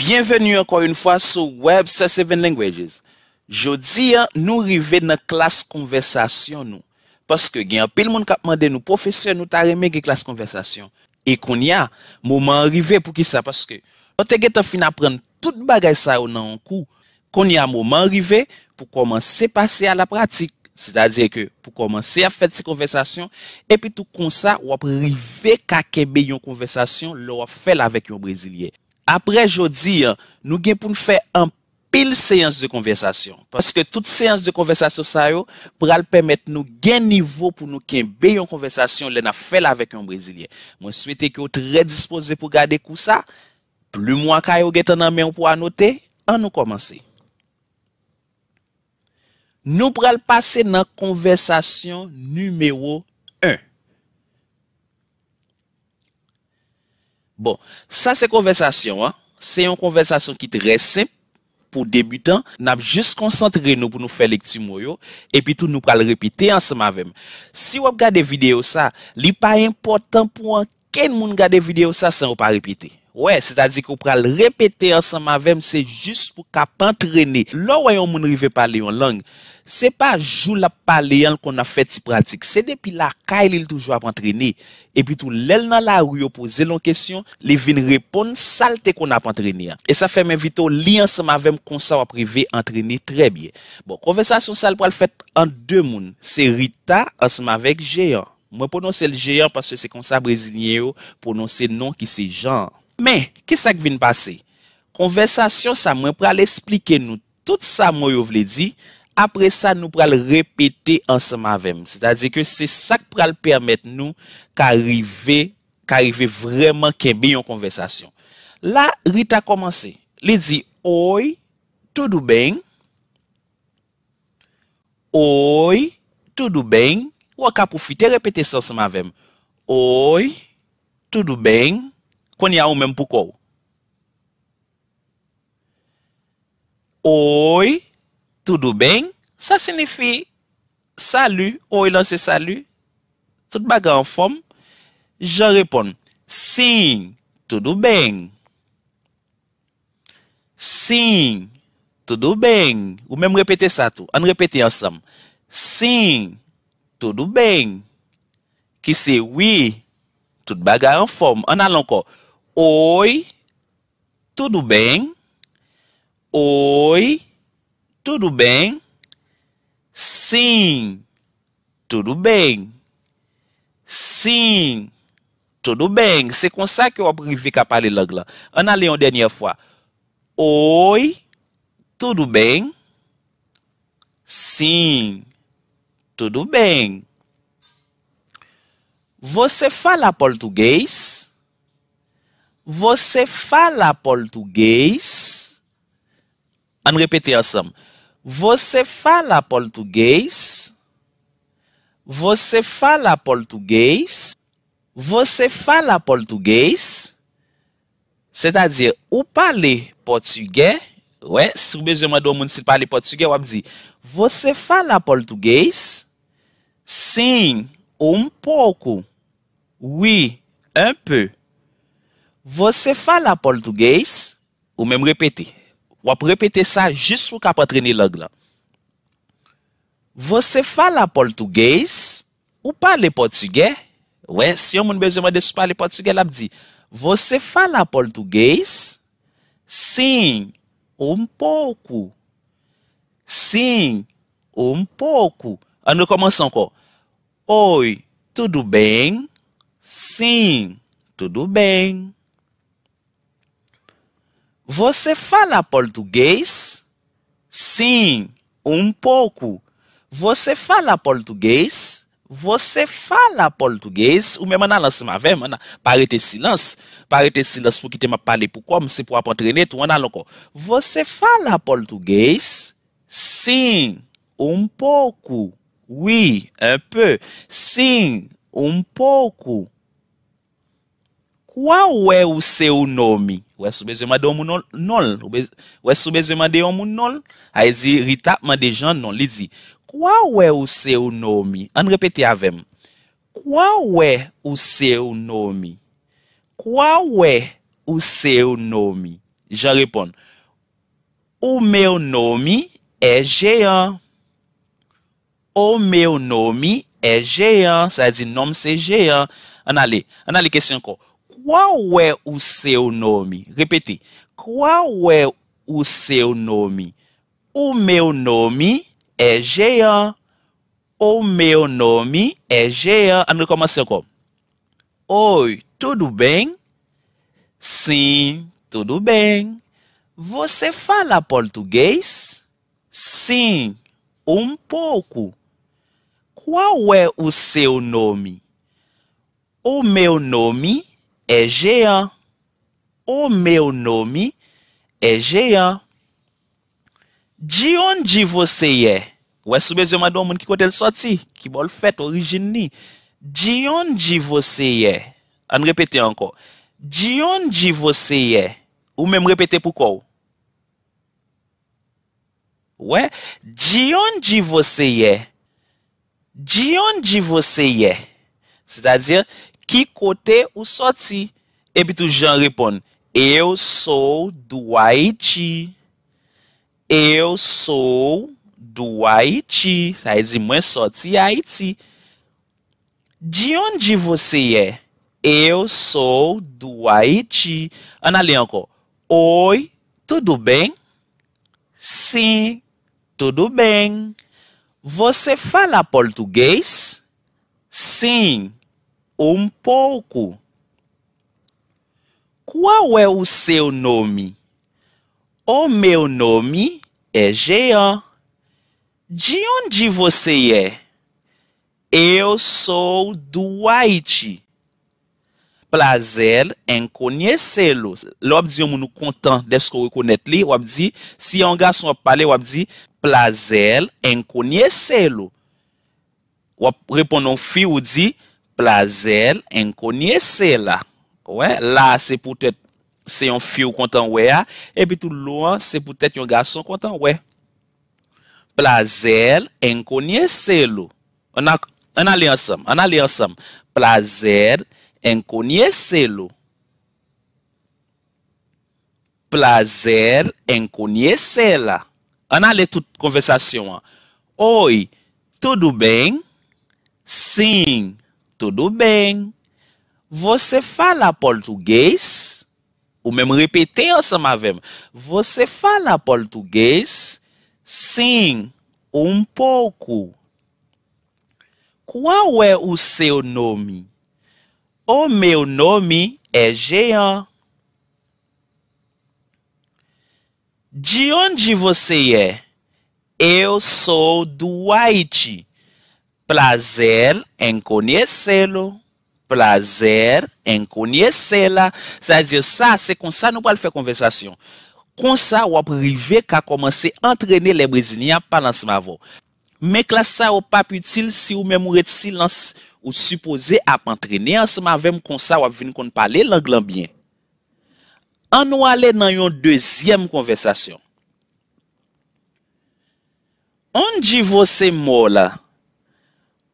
Bienvenue encore une fois sur Web 7 Languages. Jodi, nous arrivons dans la classe conversation nous. Parce que gen pile monde k'ap mande nous professeur nous ta remè gen classe conversation. Et qu'on y a moment arrivé pour qui ça parce que on te gen fin apprendre tout bagay ça dans un coup. Qu'on y a moment arrivé pour commencer passer à la pratique. C'est-à-dire que pour commencer à faire cette conversation et puis tout comme ça ou arriver qu'à kembe yon conversation l'on fait avec un brésilien. Après jodi, nous gen pour faire un pile séance de conversation parce que toute séance de conversation ça yo pral permettre nous gain niveau pour nous kembe yon conversation l'on a fait avec un brésilien. Moi souhaite que vous très disposé pour garder coup ça. Plus moi ka yo gen nan main pour annoter, on nous commencer. Nous pral passer dans conversation numéro 1. Bon, ça c'est conversation, c'est une conversation qui est très simple pour débutants. N'a juste concentré nous pour nous faire lecture moyo et puis tout nous pral répéter ensemble avec. Si vous regardez vidéo ça, li pas important pour quel monde regarder vidéo ça sans pas répéter. Ouais, c'est-à-dire qu'on pral répéter ensemble avec, c'est juste pour qu'à entraîner. Là où on moun rive parler en langue, c'est pas jour la parler qu'on a fait si pratique, c'est depuis la caille il toujours à entraîner et puis tout l'aile dans la rue poser une question, les vinn répondre saleté qu'on a entraîné. Et ça fait m'inviter li ensemble avec comme ça va privé entraîner très bien. Bon, conversation ça le pral fait en deux moun, c'est Rita ensemble avec Géant. Moi prononcer le Géant parce que c'est comme ça brésilien prononcer nom qui c'est Jean. Mais, qu'est-ce qui vient passer? Conversation, ça moi pral expliquer nous tout ça moi yo vle di. Après ça, nous pral répéter ensemble avec. C'est-à-dire que c'est ça qui pral permettre nous qu'arriver vraiment kembe yon conversation. Là, Rita commencé. Il dit oi, tudo bem? Oi, tudo bem? Ou ka profiter répéter ça ensemble avec. Oi, tudo bem? Qu'on y a ou même pour quoi? Oi, tudo bem? Ça signifie salut. Oi là c'est salut. Tout bagarre en forme. Je réponds sim, tudo bem. Sim, tudo bem. Ou même répéter ça tout. On répète ensemble. Sim, tudo bem. Qui c'est oui. Tout bagarre en forme. On a encore. Oi, tudo bem? Oi, tudo bem? Sim, tudo bem. Sim, tudo bem. C'est comme ça que on arrive à parler langue là. On a une dernière fois. Oi, tudo bem? Sim, tudo bem. Você fala português? Você fala português? On répète ensemble. Você fala português? Você fala português? Você fala português? C'est-à-dire, ou parler portugais? Ouais, si vous besoin de monde parler portugais, on dit, você fala português? Sim, um pouco. Oui, un peu. Você fala português? Ou même répéter. Ou répéter ça juste pour qu'après entraîner langue là. Você fala português? Ou parler portugais? Ouais, si on a besoin de parler portugais, là dit. Você fala português? Sim, um pouco. Sim, um pouco. On recommence encore. Oi, tudo bem? Sim, tudo bem. Você fala português? Sim, um pouco. Você fala português? Você fala português? Ou même dans l'ensemble avec, parete silence pour quitter ma parler pourquoi, c'est pour entraîner tout on a encore. Você fala português? Sim, um pouco. Oui, un peu. Sim, um pouco. Qual é o seu nome? Ou est-ce que vous demandez un nom? Ou est-ce que vous demandez un nom? Aí dit Rita mande Jean non, il dit qual é o seu nome? On répète avec. Qual é o seu nome? Qual é o seu nome? je réponds. O meu nome é Jean. O meu nome é Jean. Ça veut dire nome c'est Jean. On a question encore. Qual é o seu nome? Répétez. Qual é o seu nome? O meu nome é Jean. O meu nome é Jean. On recommence encore. Oi, tudo bem? Sim, tudo bem. Você fala português? Sim, um pouco. Qual é o seu nome? O meu nome é Jean. O meu nome é Jean. De onde você é? Ou est-ce que vous avez qui côté sorti, qui bol fait origine ni? De onde você é? On répète encore. De onde você é? Ou même répéter pourquoi? Ouais, de onde você é? De onde você é? C'est-à-dire, qui côté ou sorti? Et puis tout Jean répond, eu sou do Haiti. Eu sou do Haiti. Ça veut dire, moi sorti Haiti. De onde você é? Eu sou do Haiti. On a li encore. Oi, tudo bem? Sim, tudo bem. Você fala português? Sim, um pouco. Qual é o seu nome? O meu nome é Jean. De onde você é? Eu sou do Haiti. Prazer em conhecê-lo. L'on dit on nous content d'être reconnaître li, on dit si un garçon parler, on dit prazer em conhecê-lo. On répond en fille ou dit prazer em conhecê-la. Ouais, là c'est peut-être c'est un fille content ouais et puis tout loin c'est peut-être un garçon content ouais. Prazer em conhecê-lo. On a ensemble. Prazer em conhecê-lo. Prazer em conhecê-la. On a les toute conversation. Oi, tudo bem? Sim, tudo bem. Você fala português? Ou même répéter ensemble avec. Você fala português? Sim, um pouco. Qual é o seu nome? O meu nome é Jean. De onde você é? Eu sou do Haiti. Prazer em conhecê-lo. Prazer em conhecê-la. C'est-à-dire ça, c'est comme ça nous allons faire conversation. Comme ça, on va arriver à commencer à entraîner les Brésiliens à parler ensemble. Mais classe ça ou pas utile si ou même ou silence ou supposé à entraîner ensemble avec comme ça ou venir qu'on parler l'anglais bien. On nous aller dans une deuxième conversation. Onde você mora?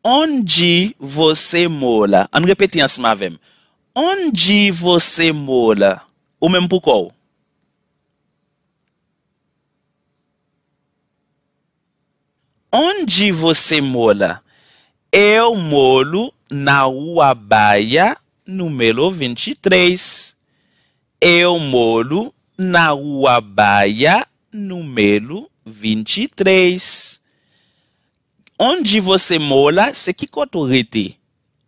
Onde você mora? On répète ensemble avec. Onde você mora? Ou même pourquoi? Onde você mora? Eu moro na Rua Baia, número 23. Eu moro na Rua Baia, número 23. Onde você mora, c'est qui côté rete?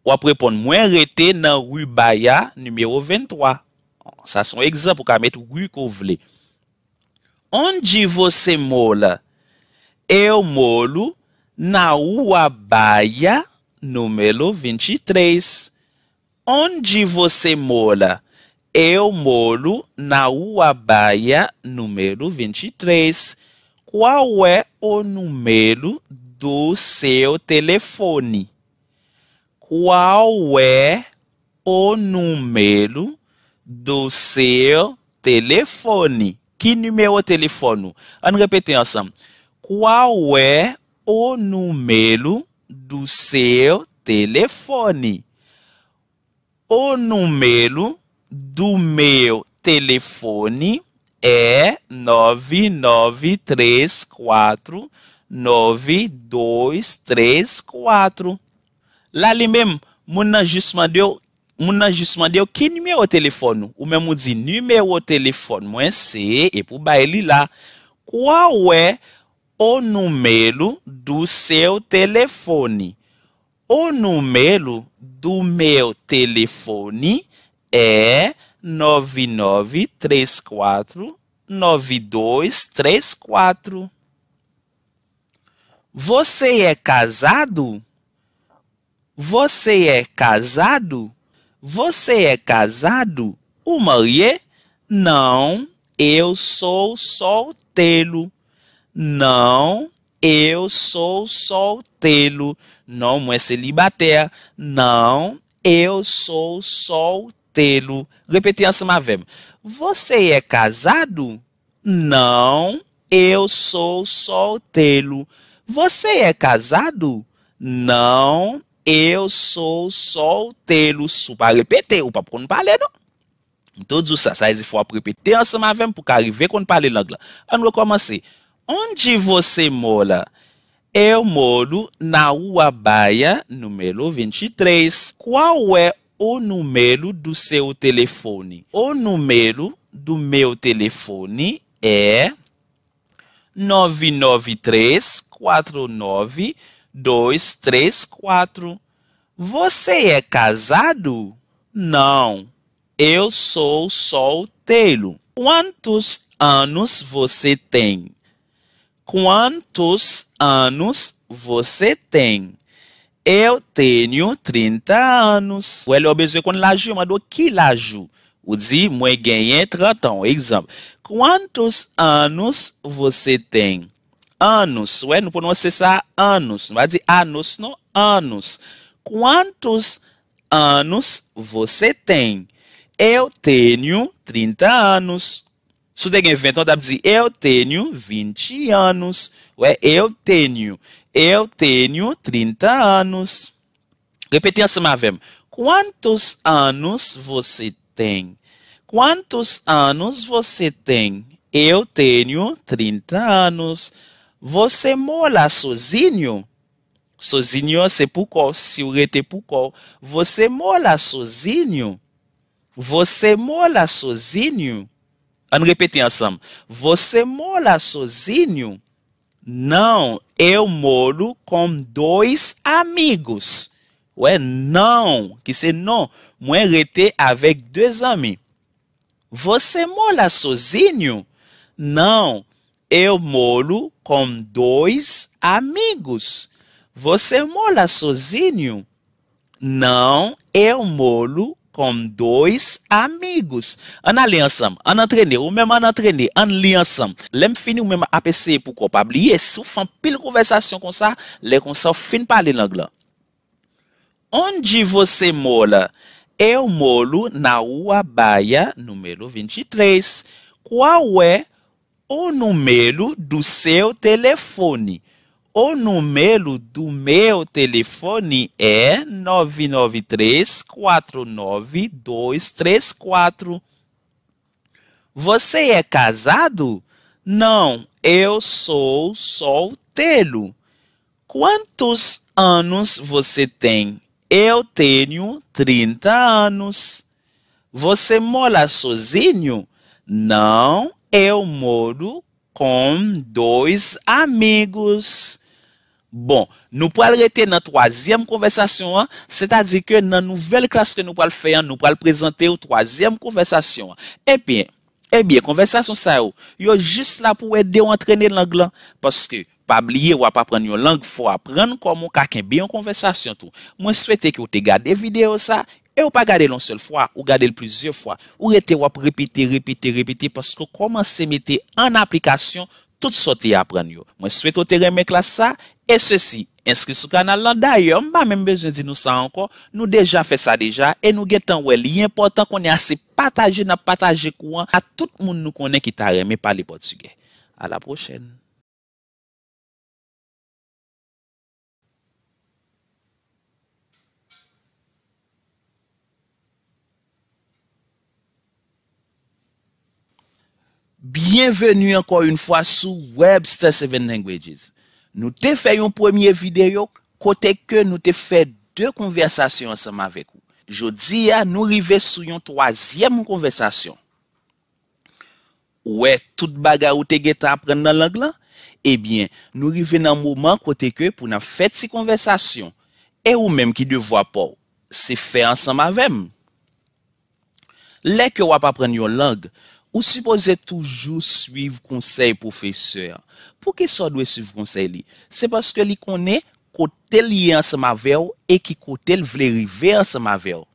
Ou après répondre, moi rete na Rue Baia, numéro 23. Ça c'est un exemple pour mettre rue que vous voulez. Onde você mora? Eu moro na Rua Baia, número 23. Onde você mora? Eu moro na Rua Baia, número 23. Qual é o número do seu telefone? Qual é o número do seu telefone? Que número de telefone? On répète ensemble. Qual é o número do seu telefone? O número do meu telefone é 99349234. Là li même moun nan juste mandé qui numéro téléphone ou même ou dit numéro téléphone moi c'est et pour bailler li là quoi ouais o número do seu telefone. O número do meu telefone é 99349234. Você é casado? Você é casado? Você é casado? Ou marié? Não, eu sou solteiro. Não, eu sou solteiro. Não, moi célibataire. Não, eu sou solteiro. Repetez ensemble avec. Você é casado? Não, eu sou solteiro. Você é casado? Não, eu sou solteiro. Sou pas répéter ou pas pour parler non. Tout ça, ça il faut répéter ensemble avec pour qu'arriver qu'on parle l'anglais. On recommence. Onde você mora? Eu moro na Rua Baia, número 23. Qual é o número do seu telefone? O número do meu telefone é 993492234. Você é casado? Não, eu sou solteiro. Quantos anos você tem? Quantos anos você tem? Eu tenho 30 anos. Ou ele obéit com l'âge, mas do que l'âge? Ou dit, moi ganhei 30 ans. Exemple. Quantos anos você tem? Anos. Ué, não pronuncia ça anos. Não vai dizer anos, não. Anos. Quantos anos você tem? Eu tenho 30 anos. Se você tem 20 anos, dá pra dizer eu tenho 20 anos. Ué, eu tenho 30 anos. Repete ensemble avec. Quantos anos você tem? Quantos anos você tem? Eu tenho 30 anos. Você mora sozinho? Sozinho c'est pourquoi. Se o rete pourquoi. Você mora sozinho? Você mora sozinho? Vamos repetir ensemble. Você mora sozinho? Não, eu moro com 2 amigos. Ouais, não, que c'est non. Moi rete avec 2 amis. Você mora sozinho? Não, eu moro com 2 amigos. Você mora sozinho? Não, eu moro com 2 amigos. On a li ensemble, on entraîne, ou même on entraîne, on li ensemble. L'aime fini ou même APC pour pas oublier, si vous faites pile conversation comme ça, les comme ça fin parler l'anglais. Onde você mora? Eu moro na Rua Baia, número 23. Qual é o número do seu telefone? O número do meu telefone é 993492234. Você é casado? Não, eu sou solteiro. Quantos anos você tem? Eu tenho 30 anos. Você mora sozinho? Não, eu moro com 2 amigos. Bon, nous pourrons arrêter dans la troisième conversation, c'est-à-dire que dans la nouvelle classe que nous pourrons faire, nous pourrons présenter la troisième conversation. Eh bien, conversation ça, yo juste là pour aider à entraîner l'anglais. Parce que, pas oublier ou pas apprendre une langue, faut apprendre comment quelqu'un bien en conversation tout. Moi, souhaite que vous te gardez vidéo ça, et ou pas garder l'une seule fois, ou garder plusieurs fois, ou répéter, parce que comment se mettre en application tout ce que apprendre. Moi, souhaite que vous aimer classe ça, et ceci, inscrit sur le canal là. D'ailleurs, pas même besoin de dire nous ça encore. Nous déjà fait ça déjà, et nous guettons ouais, l'important qu'on ait assez partagé, n'a partagé courant à tout le monde nous connaît qui t'a aimé parler portugais. À la prochaine. Bienvenue encore une fois sur Webster 7 Languages. Nous te fait une première vidéo côté que nous te fait deux conversations ensemble avec vous. Jodi nous arrivons sur une troisième conversation. Ouais, tout bagay ou te geta apprendre dans langue là, eh bien, nous arrivons dans un moment côté que pour nous faire cette conversation et ou même qui devoir pas, c'est faire ensemble avec nous. Les que ou apprendre une langue, ou supposez toujours suivre conseil professeur. Pour que ça doit suivre conseil li? C'est parce que li connaît côté lié ensemble avec ou et qui côté le vle river ensemble avec ou.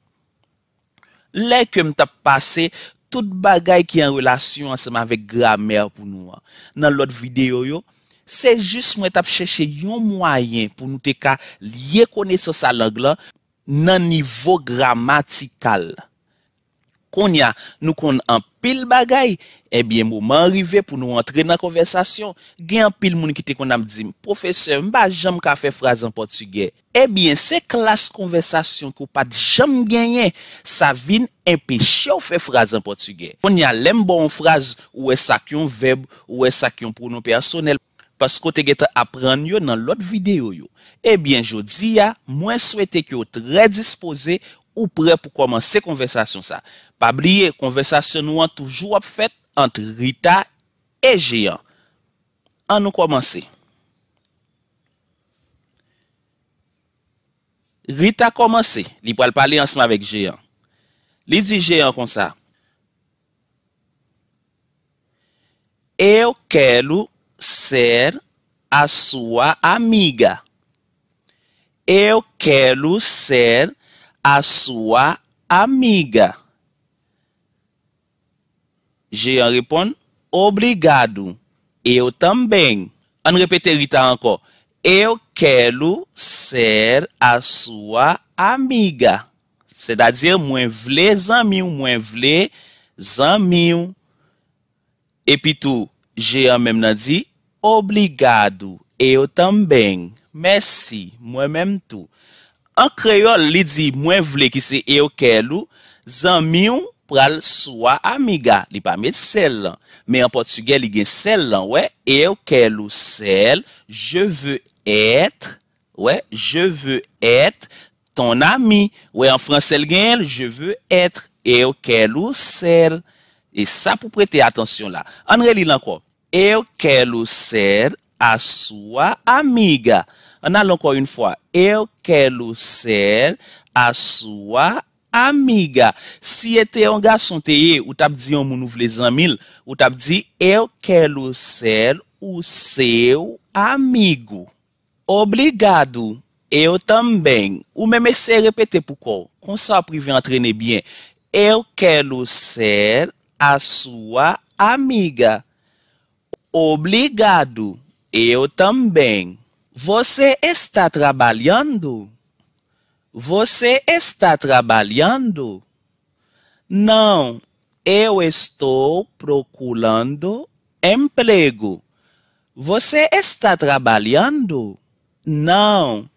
Les que m't'a passé tout bagay qui en relation ensemble avec grammaire pour nous. Dans l'autre vidéo yo, c'est juste moi t'a chercher un moyen pour nous te ka lier connaissance à langue là nan niveau grammatical. Konya nous kon en pile bagay, eh bien moment arrivé pour nous entrer dans conversation, gen pile moun qui te kon am di professeur m'pa jam ka fait phrase en portugais. Eh bien c'est classe conversation qu'on pas jam gagné, ça vient empêcher ou faire phrase en portugais. Konya l'aime bon phrase ou est ça qui un verbe ou est ça qui un pronom personnel parce que te apprendre yo dans l'autre vidéo yo. Eh bien jodi ya, moi souhaite que vous très disposé ou prêt pour commencer conversation ça. Pas oublier conversation nous toujours faite entre Rita et Géant. On nous commencer. Rita commencer, li pral parler ensemble avec Géant. Li dit Géant comme ça. Eu quero ser a sua amiga. Eu quero ser a sua amiga. Jean répond, obrigado. Eu também. On répète Rita encore. Eu quero ser a sua amiga. C'est-à-dire, moi vle zami ou moi vle zami. Et puis tout, Jean même nan dit, obrigado. Eu também. Merci. Moi-même tout. En créole, li dit moi vle qui c'est eu quero, zami ou pral sua amiga. Li pa met sel. Mais en portugais, li gen sel, ouais. Eu quero ser, je veux être, ouais, je veux être ton ami. Ouais, en français, li gen, je veux être. Eu quero ser. Et ça pour prêter attention là. On relit encore. Eu quero ser a sua amiga. On a encore une fois. Eu quero ser a sua amiga. Si était un garçon teye, ou tap dit on moun ou vle zanmil, ou tap dit eu quero ser o seu amigo. Obrigado. Eu também. Ou même essayer répéter pourquoi. Comme ça privé entraîner bien. Eu quero ser a sua amiga. Obrigado. Eu também. Você está trabalhando? Você está trabalhando? Não, eu estou procurando emprego. Você está trabalhando? Não,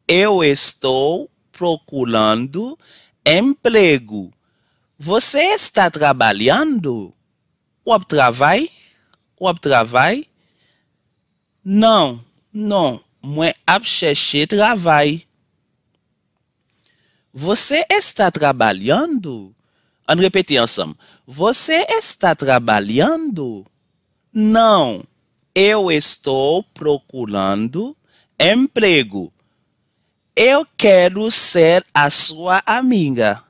eu estou procurando emprego. Você está trabalhando? Ou travail? Ou travail? Não, não. Moi ap chercher travail. Você está trabalhando? On répète ensemble. Você está trabalhando? Não, eu estou procurando emprego. Eu quero ser a sua amiga.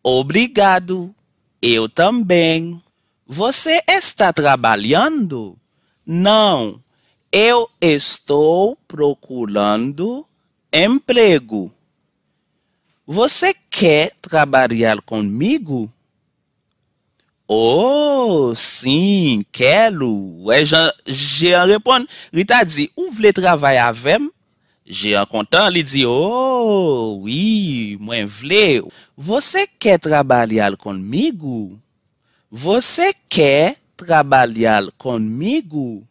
Obrigado. Eu também. Você está trabalhando? Não. Eu estou procurando emprego. Você quer trabalhar comigo? Oh, sim, quero. Ouais, Jean répond. Rita dit, ou vle travailler avec? Jean content, il dit, oh, oui, moi vle. Você quer trabalhar comigo? Você quer trabalhar comigo?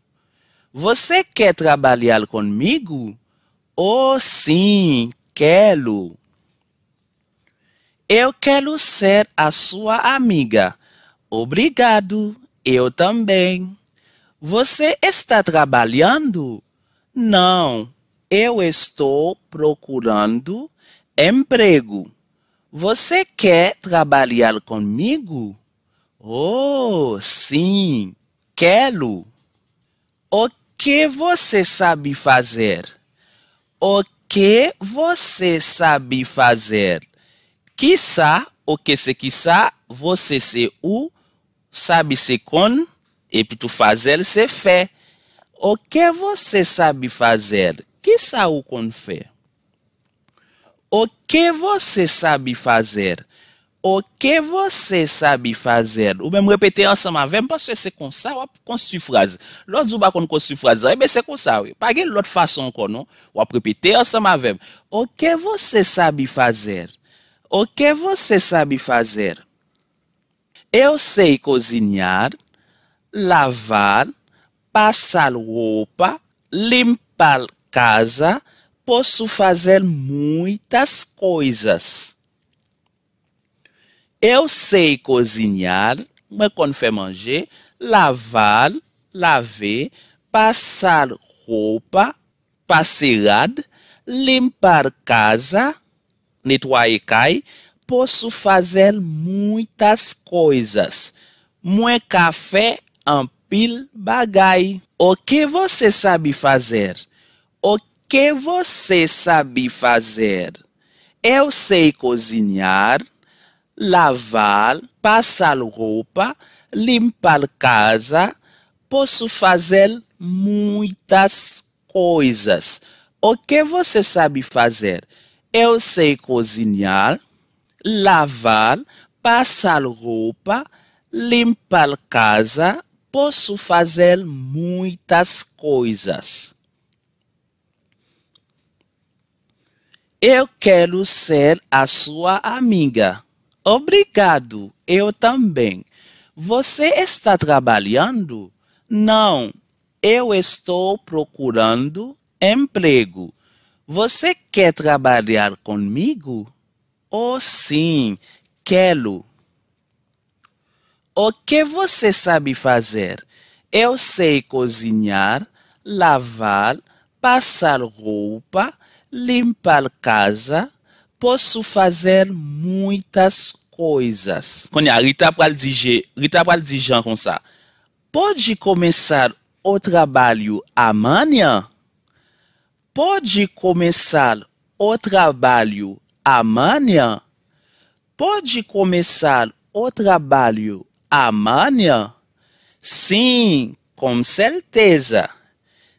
Você quer trabalhar comigo? Oh, sim, quero. Eu quero ser a sua amiga. Obrigado. eu também. Você está trabalhando? Não, eu estou procurando emprego. Você quer trabalhar comigo? Oh, sim, quero. O que você sabe fazer? O que você sabe fazer? Quiçá, o que se quiçá, você se o, sabe se com, e puis tu fazer se fait. O que você sabe fazer? Quiçá o qu'on fait. O que você sabe fazer? O que você sabe fazer? Ou même répéter ensemble avec, parce que c'est comme ça, on construit phrase. L'autre jour, on construit phrase, ben c'est comme ça, oui. Pas de l'autre façon encore, non? On répéter ensemble avec. O que você sabe fazer? O que você sabe fazer? Eu sei cozinhar, lavar, passar roupa, limpar casa, posso fazer muitas coisas. Eu sei cozinhar, me qu'on fait manger, lavar, laver, passar roupa, passerade, limpar casa, nettoyer cai, posso fazer muitas coisas. Moi café en pile bagay. O que você sabe fazer? O que você sabe fazer? Eu sei cozinhar, lavar, passar roupa, limpar casa, posso fazer muitas coisas. O que você sabe fazer? Eu sei cozinhar, lavar, passar roupa, limpar casa, posso fazer muitas coisas. Eu quero ser a sua amiga. Obrigado, eu também. Você está trabalhando? Não, eu estou procurando emprego. Você quer trabalhar comigo? Oh, sim, quero. O que você sabe fazer? Eu sei cozinhar, lavar, passar roupa, limpar casa, posso fazer muitas coisas. Quando a Rita pral dizer Jean comme ça. Pode começar o trabalho amanhã? Pode começar o trabalho amanhã? Pode começar o trabalho amanhã? Sim, com certeza.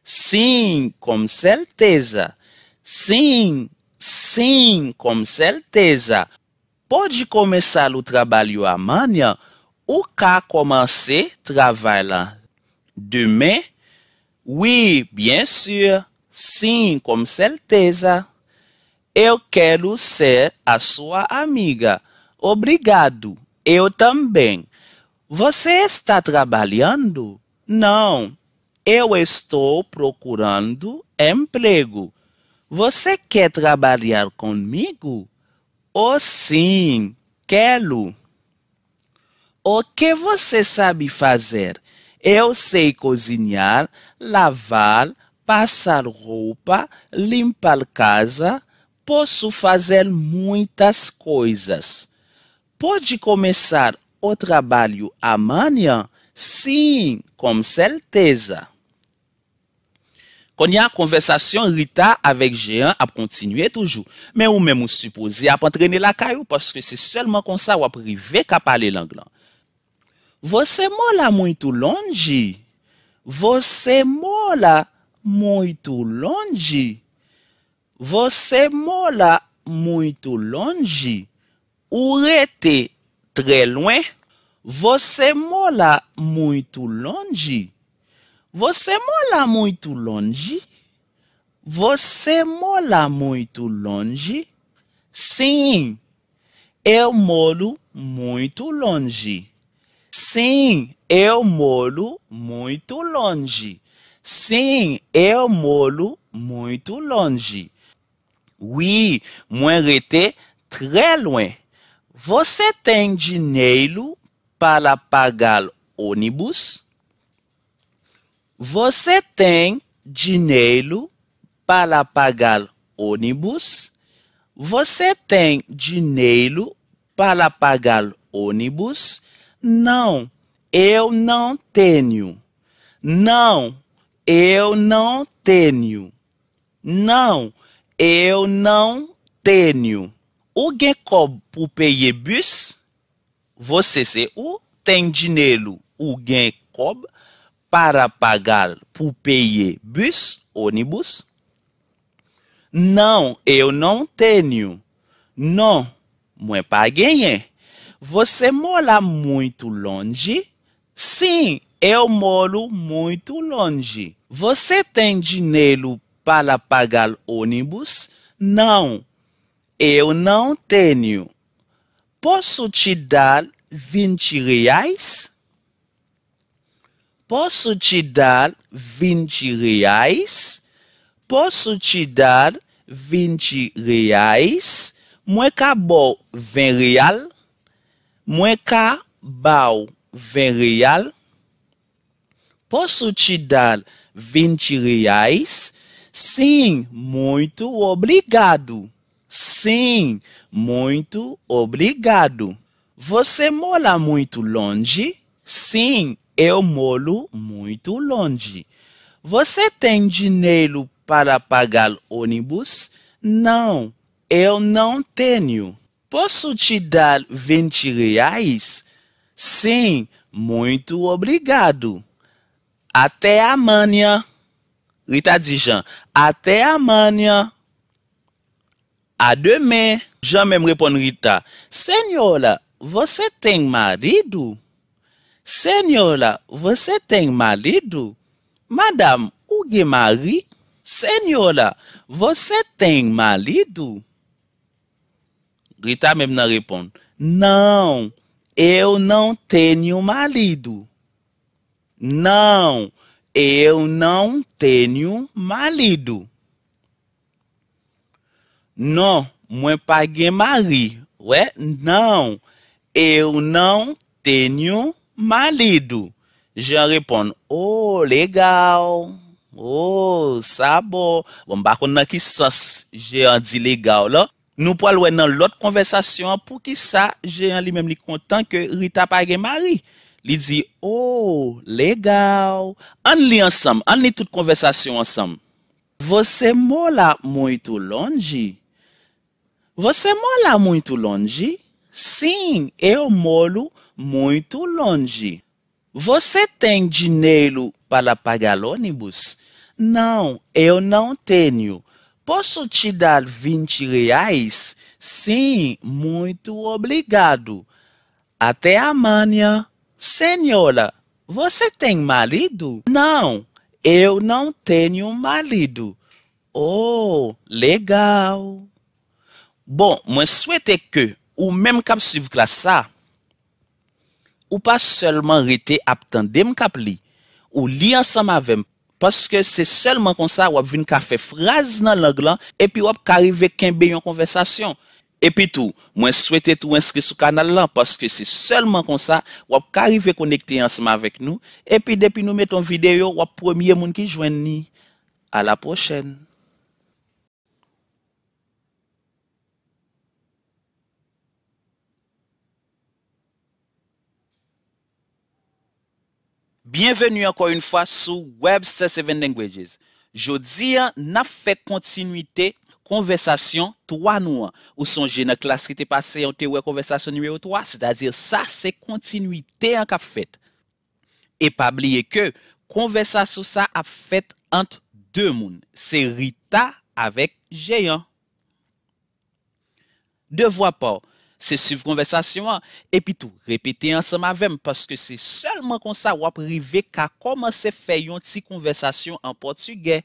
Sim, com certeza. Sim, sim, com certeza. Pode começar o trabalho amanhã? Ou quer commencer trabalhar demain? Oui, bien sûr. Sim, com certeza. Eu quero ser a sua amiga. Obrigado. Eu também. Você está trabalhando? Não. Eu estou procurando emprego. Você quer trabalhar comigo? Oh, sim, quero. O que você sabe fazer? Eu sei cozinhar, lavar, passar roupa, limpar casa. Posso fazer muitas coisas. Pode começar o trabalho amanhã? Sim, com certeza. Quand il y a conversation Rita avec Jean a continué toujours. Mais ou même supposé à entraîner la caillou parce que c'est seulement comme ça ou a privé qu'à parler l'anglais. Você mora muito longe? Você mora muito longe? Você mora muito longe? Ou était très loin? Você mora muito longe? Você mora muito longe? Você mora muito longe? Sim, eu moro muito longe. Sim, eu moro muito longe. Sim, eu moro muito longe. Oui, moi rete très loin. Você tem dinheiro para pagar ônibus? Você tem dinheiro para pagar ônibus? Você tem dinheiro para pagar ônibus? Não, eu não tenho. Não, eu não tenho. Não, eu não tenho. Alguém cobra pour payer bus? Você se ou tem dinheiro? Alguém cobra para pagar pour payer bus, ônibus? Não, eu não tenho. Não, moi pas ganhé. Você mora muito longe? Sim, eu moro muito longe. Você tem dinheiro para pagar ônibus? Não, eu não tenho. Posso te dar 20 reais? Posso te dar 20 reais? Posso te dar 20 reais? Moi ka bo 20 real? Moi ka bau 20 real? Posso te dar 20 reais? Sim, muito obrigado. Sim, muito obrigado. Você mora muito longe? Sim, eu moro muito longe. Você tem dinheiro para pagar ônibus? Não, eu não tenho. Posso te dar 20 reais? Sim, muito obrigado. Até amanhã. Rita dit Jean, até amanhã. A demain. Jean même répond Rita, Senhora, você tem marido? Senhora, você tem marido? Madame, o que mari? Senhora, você tem marido? Rita mesmo não responde. Não, eu não tenho marido. Não, eu não tenho marido. Não, moi pas gen mari. Ouais, não, eu não tenho marido. Jean répond, oh, legal. Oh, ça bon. Bon, par contre, dans qui sens Jean dit legal là? Nous pouvons aller dans l'autre conversation pour qui ça, Jean lui-même li content que Rita pas gen mari. Il dit, oh, legal. On lit ensemble, on lit toute conversation ensemble. Você mora muito longe? Você mora muito longe? Sim, eu moro muito longe. Você tem dinheiro para pagar ônibus? Não, eu não tenho. Posso te dar 20 reais? Sim, muito obrigado. Até amanhã. Senhora, você tem marido? Não, eu não tenho marido. Oh, legal. Bon, moi souhaite que ou même cap suivre classe ça, ou pas seulement rester attendre m'kap li, ou li ensemble avec parce que c'est seulement comme ça ou vinn ka faire phrase dans langue là et puis ou ka arriver kembe yon conversation. Et puis tout, moi souhaite tout inscrit sur canal là parce que c'est seulement comme ça ou ka arriver connecter ensemble avec nous et puis depuis nous mettons vidéo ou premier monde qui joindre ni. À la prochaine. Bienvenue encore une fois sur Webster 7 Languages. Jodi, n'a fait continuité conversation 3 nous. Ou songez dans classe qui était passée en théorie conversation numéro 3, c'est-à-dire ça c'est continuité en qu'a fait. Et pas oublier que conversation ça a fait entre deux moun, c'est Rita avec Géant. Devoir pas c'est suivre conversation et puis tout répéter ensemble avec parce que c'est seulement comme ça ou arriver qu'à commencer faire une petite conversation en portugais.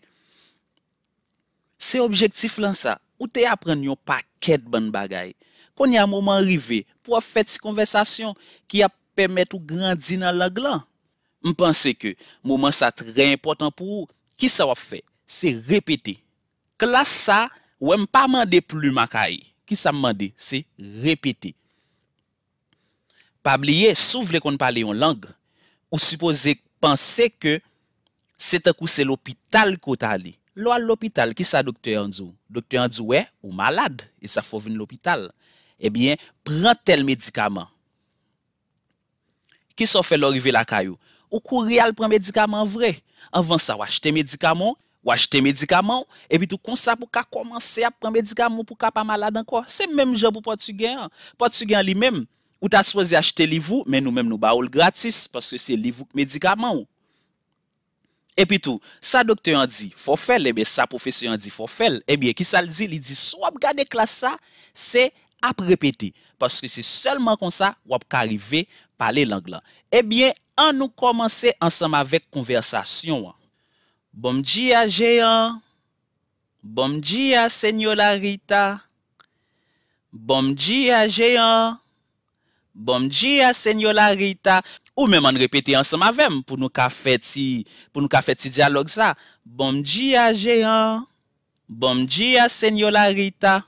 C'est objectif là ça ou te apprendre un paquet de bonnes bagailles. Quand y a un moment arrivé pour faire cette conversation qui a permettre de grandir dans la langue là. Je pense que moment ça très important pour vous. Qui ça va faire? C'est répéter. Classe ça ou même pas demander plus macaille. Qui ça demande? C'est répéter. Pas oublier, si vous voulez qu'on parle en langue, ou supposé penser que c'est un coup c'est l'hôpital qu'on t'a allé. Là, à l'hôpital, qui ça docteur dit? Docteur dit ouais, ou malade, et ça faut venir à l'hôpital. Eh bien, prends tel médicament. Qui ça fait l'arrivée la caillou? Ou courir al prend médicament vrai. Avant ça, ou acheter médicament, et puis tout comme ça pour qu'à commencer à prendre médicament pour qu'à pas malade encore. C'est même genre pour portugais. Portugais lui-même, ou t'as supposé acheter livre, mais nous-mêmes nous baoul gratis parce que c'est livre médicament. Et puis tout, ça docteur en dit, faut faire, eh bien ça professeur en dit, faut faire. Eh bien, qui ça le dit? Il dit, soit regarder classe ça, c'est à répéter. Parce que c'est seulement comme ça, ou arriver à parler l'anglais. Eh bien, on nous commencer ensemble avec conversation. Bom dia, Jean. Bom dia, Senhora Rita. Bom dia, Jean. Bom dia, Senhora Rita. Ou même on répéter ensemble avec pour nous faire ti dialogue ça. Bom dia, Jean. Bom dia, Senhora Rita.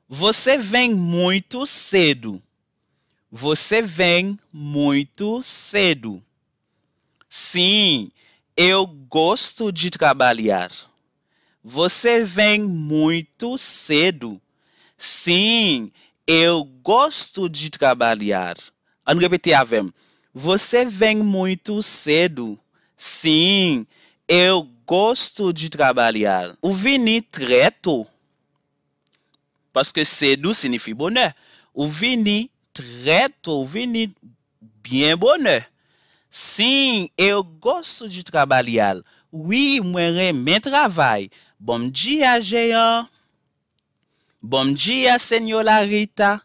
Você vem muito cedo. Você vem muito cedo. Sim, eu gosto de trabalhar. Você vem muito cedo. Sim, eu gosto de trabalhar. Vamos repetir avec. Você vem muito cedo. Sim, eu gosto de trabalhar. Ou vini très tôt. Parce que cedo signifie bonheur. Ou vini très tôt. Ou vini bien bonheur. Sim, eu gosto de trabalhar. Oui, moi remets travail. Bom dia, Jean. Bom dia, Senhora Rita.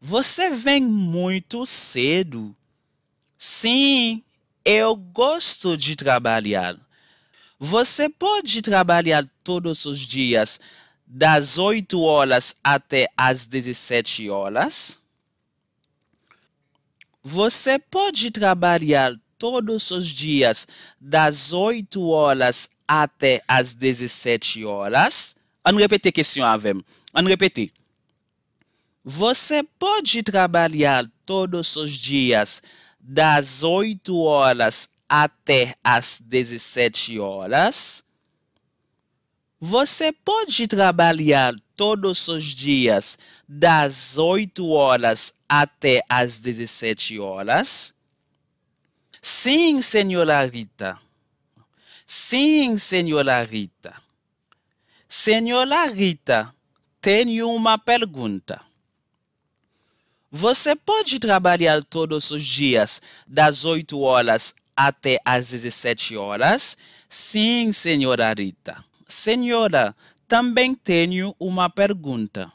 Você vem muito cedo. Sim, eu gosto de trabalhar. Você pode trabalhar todos os dias, das 8 horas até as 17 horas? Você pode trabalhar todos os dias, das 8 horas até as 17 horas? On répète a question avec. On répète. Você pode trabalhar todos os dias, das 8 horas até as 17 horas? Você pode trabalhar todos os dias, das 8 horas até as 17 horas? Sim, Senhora Rita. Sim, Senhora Rita. Senhora Rita, tenho uma pergunta. Você pode trabalhar todos os dias, das 8 horas até as 17 horas? Sim, Senhora Rita. Senhora, também tenho uma pergunta.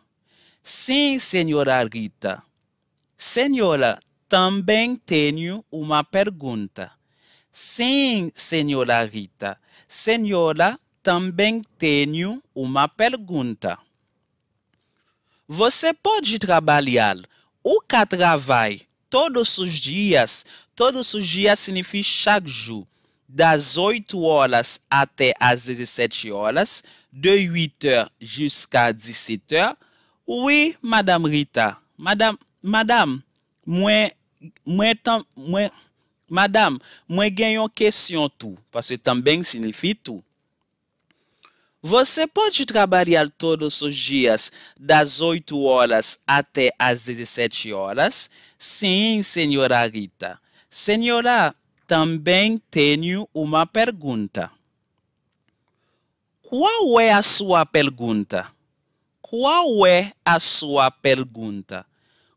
Sim, Senhora Rita. Senhora, também tenho uma pergunta. Sim, Senhora Rita. Senhora, também tenho uma pergunta. Você pode trabalhar ou cá trabalha todos os dias? Todos os dias significa chaque jour. Das 8 horas até as 17 horas, de 8 heures jusqu'à 17 heures. Oui, Madame Rita. Madame, moi ganho une question tout, parce que também signifie tout. Você pode trabalhar todos os dias, das 8 horas até as 17 horas? Sim, Senhora Rita. Senhora, também tenho uma pergunta. Qual é a sua pergunta? Qual é a sua pergunta?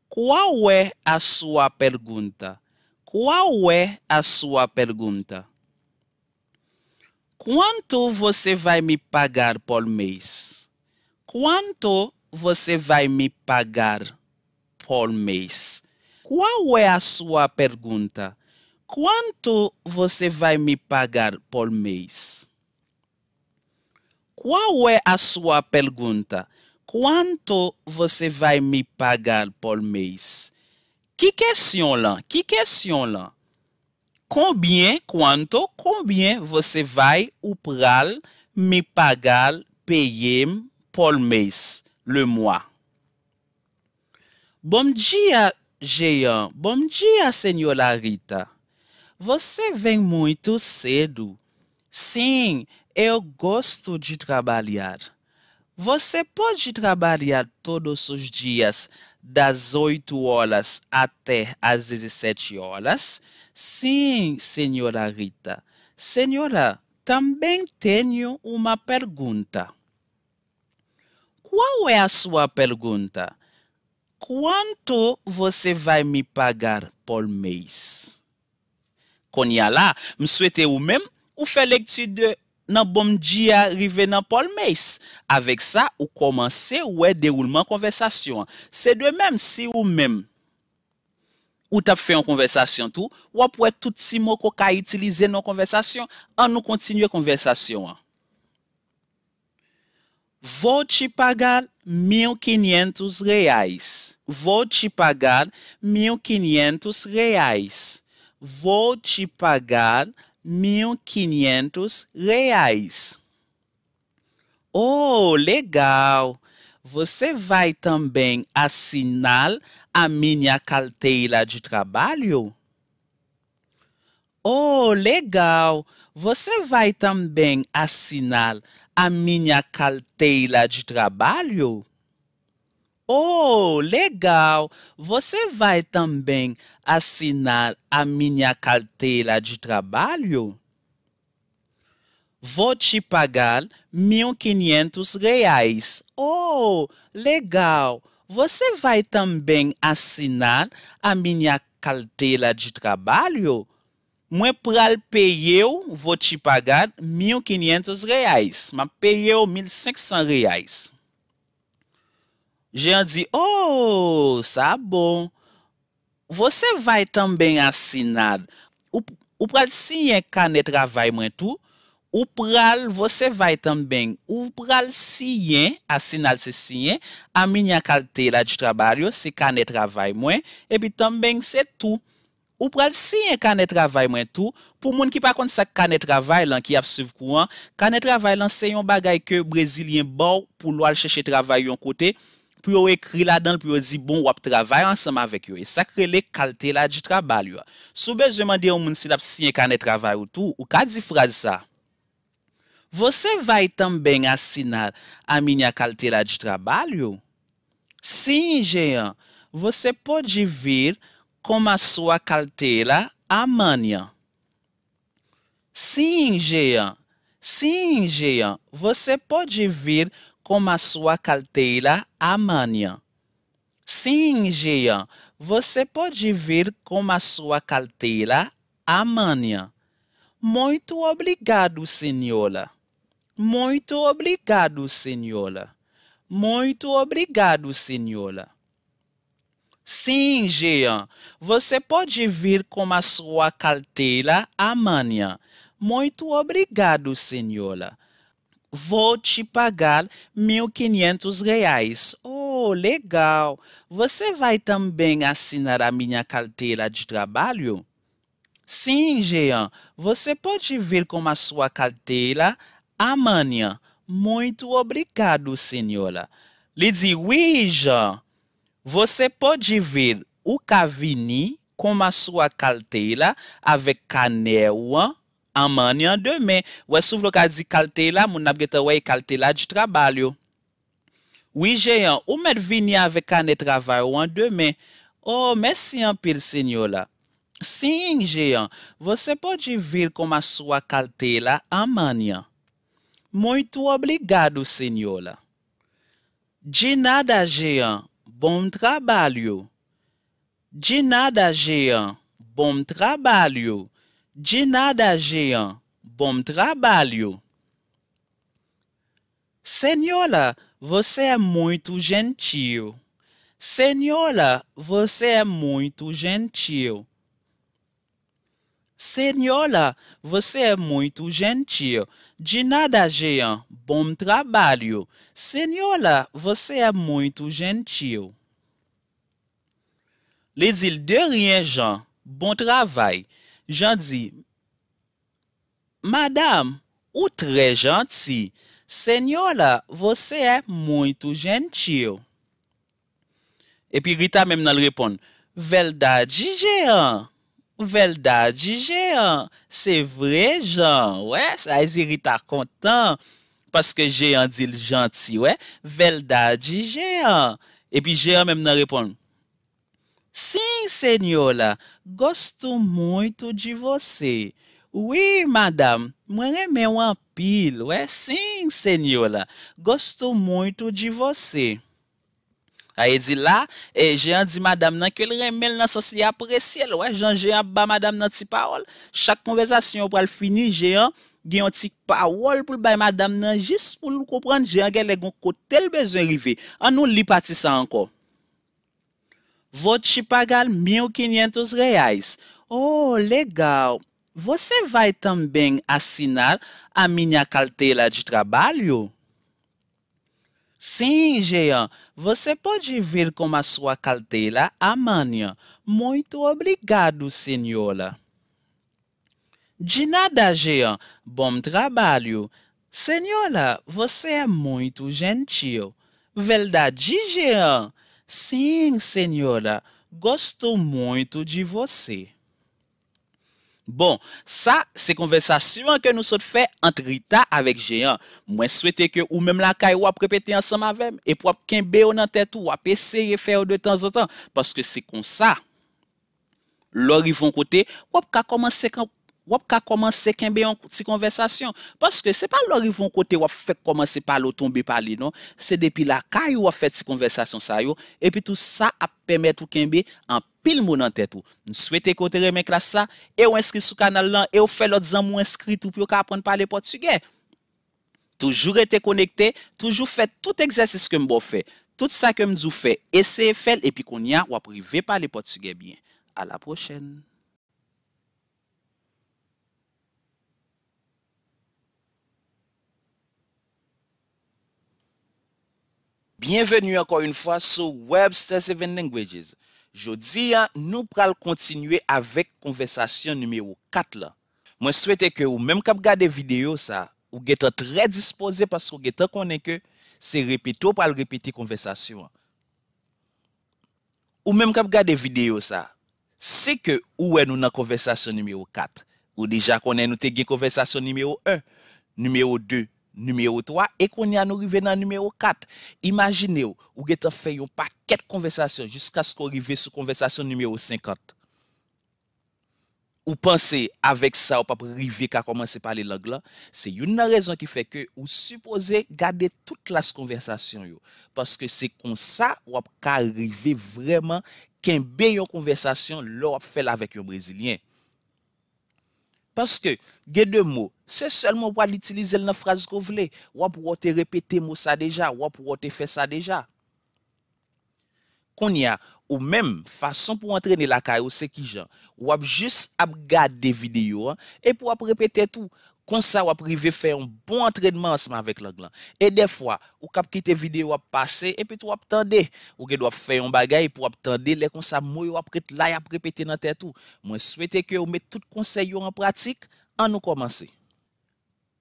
Qual é a sua pergunta? Qual é a sua pergunta? Quanto você vai me pagar por mês? Quanto você vai me pagar por mês? Qual é a sua pergunta? Quanto você vai me pagar por mês? Qual é a sua pergunta? Quanto você vai me pagar por mês? Que question là? Que question là? Combien, quanto, combien você vai ou pral me pagar, payer por mês, le mois? Bom dia, Jean, bom dia, senhora Rita. Você vem muito cedo. Sim, eu gosto de trabalhar. Você pode trabalhar todos os dias das 8 horas até às 17 horas? Sim, senhora Rita. Senhora, também tenho uma pergunta. Qual é a sua pergunta? Quanto você vai me pagar por mês? Konya là, me souhaite ou même ou fait lecture de nan bon dia rive nan Paul Mace. Avec ça, ou commencer ou déroulement conversation. C'est de même si ou même ou t'a fait une conversation tout, ou après tout si mot qu'on ka utiliser dans conversation, en nous continuer conversation. Vou te pagar R$ 1.500. Vou te pagar R$ 1.500. Vou te pagar R$ 1.500. Oh, legal! Você vai também assinar a minha carteira de trabalho? Oh, legal! Você vai também assinar a minha carteira de trabalho? Oh, legal! Você vai também assinar a minha carteira de trabalho? Vou te pagar R$ 1.500. Oh, legal! Você vai também assinar a minha carteira de trabalho? Moi pral payer, vou te pagar R$ 1.500. Ma payer R$ 1.500. Jean dit, oh, ça bom. Você vai também assinar. O pral signer carnet travail moi tout. O pral, você vai também. O pral signer, assinar se signer, a minha carteira de trabalho, se carnet travail moi, et puis também c'est tout. Ou pral signer carnet travail moi tout pour moun qui pas connaît ça carnet travail là qui a suivre courant carnet travail là c'est un bagay que brésilien bon pour aller chercher travail yon côté pour écrire là-dedans pour dire bon ou travailler ensemble avec eux et ça crée les qualités là du travail. Sous besoin demander un moun si l'a signer carnet travail ou tout ou ka di phrase ça. Você vai também assinar a minha carteira de trabalho? Sim, Jean. Você pode vir com a sua carteira amanhã. Sim, Jean. Sim, Jean. Você pode vir com a sua carteira amanhã. Sim, Jean. Você pode vir com a sua carteira amanhã. Muito obrigado, senhora. Muito obrigado, senhora. Muito obrigado, senhora. Sim, Jean. Você pode vir com a sua carteira amanhã. Muito obrigado, senhora. Vou te pagar R$ 1.500. Oh, legal. Você vai também assinar a minha carteira de trabalho? Sim, Jean. Você pode vir com a sua carteira amanhã. Muito obrigado, senhora. Ele diz, oui, Jean. Você pode vir o Cavini com a sua carteira avec canel amanhã demain. Ou souvent le dit carteira, mon abgeta ouais carteira de trabalho. Oui, Jean, ou met venir avec canet travail ou demain. Oh, merci un peu, senhora. Sim, Jean, você pode vir com a sua carteira amanhã. Muito obrigado, senhora. De nada, Jean. Bom trabalho. De nada, Jean. Bom trabalho. De nada, Jean. Bom trabalho. Senhora, você é muito gentil. Senhora, você é muito gentil. Senhora, você é muito gentil. De nada, Jean. Bom trabalho. Senhora, você é muito gentil. Les dit de rien, Jean. Bon travail. Jean dit, Madame, ou très gentil. Senhora, você é muito gentil. Et puis Rita même nan répond, Verdade, Jean. Verdade, Jean. C'est vrai, Jean. Ouais, ça irrita content. Parce que Jean dit le gentil, ouais. Verdade, Jean. Et puis Jean même nan répond. Sim, senhora. Gosto muito de você. Oui, madame. Moi reme en pile, ouais. Sim, senhora. Gosto muito de você. Aye dit là, et Jean dit madame nan que le remel nan sens li apprécié. Ouais, Jean ba madame nan ti parole. Chaque conversation pour le fini, Jean gen yon ti parole pour bay madame nan juste pour nous comprendre Jean gen le gon côté le besoin rive. An nou li parti ça encore. Vou te pagar R1.500. Oh, legal. Você vai também assinar a minha carteira de trabalho? Sim, Jean. Você pode vir com a sua carteira amanhã. Muito obrigado, senhora. De nada, Jean. Bom trabalho. Senhora, você é muito gentil. Verdade, Jean? Sim, senhora. Gosto muito de você. Bon, ça, c'est conversation que nous sommes fait entre Rita avec Jean. Moi, souhaite que ou même la caille ou répéter ensemble avec et pour kembe ou dans tête ou essayer faire de temps en temps parce que c'est comme ça. Lors ils vont côté, ou ka commencer kembe en petite conversation parce que c'est pas lors ils vont côté ou fait commencer par le tomber parler non, c'est depuis la caille ou fait cette conversation ça yo et puis tout ça a permettre ou kembe en pile moun en tête ou. Nous souhaitons que vous remen classe ça et ou inscrit sur canal là et ou fait l'autre amis inscrit tout pour apprendre parler portugais. Toujours être connecté, toujours fait tout exercice que m'bo fait. Tout ça que m'dou fait, essayez faire et puis qu'on y a ou privé parler portugais bien. À la prochaine. Bienvenue encore une fois sur Webster 7 Languages. Jodi, nous allons continuer avec conversation numéro 4 là. Moi souhaite que ou même k'ap gade vidéo ça, ou êtes très disposé parce que vous connaît que c'est répéter pour le répéter conversation. Ou même k'ap gade vidéo ça, c'est que ou est nous dans conversation numéro 4. Ou déjà connaît nous te gen conversation numéro 1, numéro 2, numéro 3 et qu'on y a nous arrivé dans numéro 4. Imaginez ou avez fait un paquet de conversations jusqu'à ce qu'on arrive sur conversation numéro 50. Ou pensez avec ça ou pas arriver qu'à commencer par les langues là, c'est une raison qui fait que ou supposez garder toute la conversation yo parce que c'est comme ça ou pas arriver vraiment qu'un une conversation là fait avec un brésilien. Parce que, il deux mots, c'est seulement pour l'utiliser dans la phrase que vous voulez. Ou pour te répéter mot ça déjà, ou pour te faire ça déjà. Qu'on y a, ou même façon pour entraîner la caille, c'est qui genre, ou juste regarder des vidéos, et pour répéter tout. Comme ça, ou privé faire un bon entraînement ensemble avec l'anglais. Et des fois, ou cap quitter vidéo passer et puis tu attendez, ou que doit faire un bagage pour attendre les comme ça moi après là y a répéter dans tête tout. Moi souhaite que vous mettez tout conseil en pratique en nous commencer.